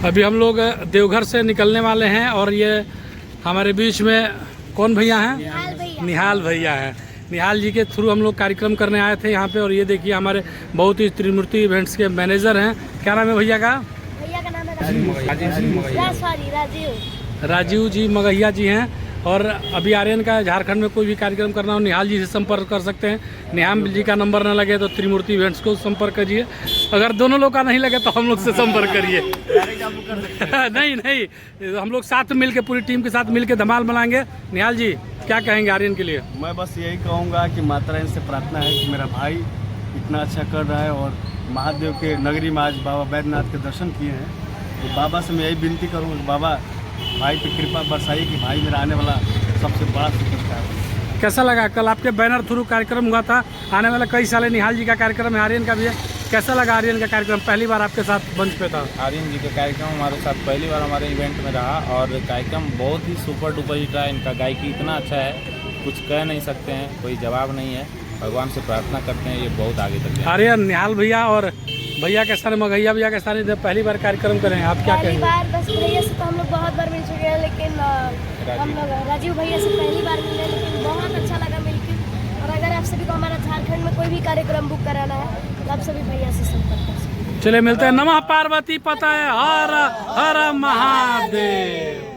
अभी हम लोग देवघर से निकलने वाले हैं और ये हमारे बीच में कौन भैया हैं? निहाल भैया हैं। निहाल जी के थ्रू हम लोग कार्यक्रम करने आए थे यहाँ पे। और ये देखिए हमारे बहुत ही त्रिमूर्ति इवेंट्स के मैनेजर हैं। क्या नाम है भैया का? भैया का नाम है राजीव जी मगहिया जी हैं। और अभी आर्यन का झारखंड में कोई भी कार्यक्रम करना हो निहाल जी से संपर्क कर सकते हैं। निहाल जी का नंबर ना लगे तो त्रिमूर्ति इवेंट्स को संपर्क करिए। अगर दोनों लोग का नहीं लगे तो हम लोग से संपर्क करिए। नहीं हम लोग साथ मिल के पूरी टीम के साथ मिल के धमाल बनाएंगे। निहाल जी क्या कहेंगे आर्यन के लिए? मैं बस यही कहूँगा कि माता रानी से प्रार्थना है कि मेरा भाई इतना अच्छा कर रहा है और महादेव के नगरी में आज बाबा बैद्यनाथ के दर्शन किए हैं। तो बाबा से मैं यही विनती करूँगा बाबा भाई पे कृपा बरसाइए कि भाई मेरा आने वाला सबसे बड़ा सुपरस्टार है। कैसा लगा? कल आपके बैनर थ्रू कार्यक्रम हुआ था। आने वाला कई साल निहाल जी का कार्यक्रम है, आर्यन का भी है। कैसा लगा आर्यन का कार्यक्रम? पहली बार आपके साथ मंच पे था। आर्यन जी का कार्यक्रम हमारे साथ पहली बार हमारे इवेंट में रहा और कार्यक्रम बहुत ही सुपर डुपर हिट रहा। इनका गायकी इतना अच्छा है, कुछ कह नहीं सकते हैं, कोई जवाब नहीं है। भगवान से प्रार्थना करते हैं ये बहुत आगे तक जाए। आर्यन, निहाल भैया और भैया के साथ मगहिया भैया के साथ पहली बार कार्यक्रम करें, आप क्या कहेंगे? पहली बार बस भैया से तो हम लोग बहुत बार मिल चुके हैं, लेकिन हम लोग राजीव भैया से पहली बार मिले, लेकिन बहुत अच्छा लगा मिलकर। और अगर आप सभी को हमारा झारखंड में कोई भी कार्यक्रम बुक कराना है तो आप सभी भैया से संपर्क कर सकते हैं। चले मिलते हैं। नमः पार्वती पतये हर हर महादेव।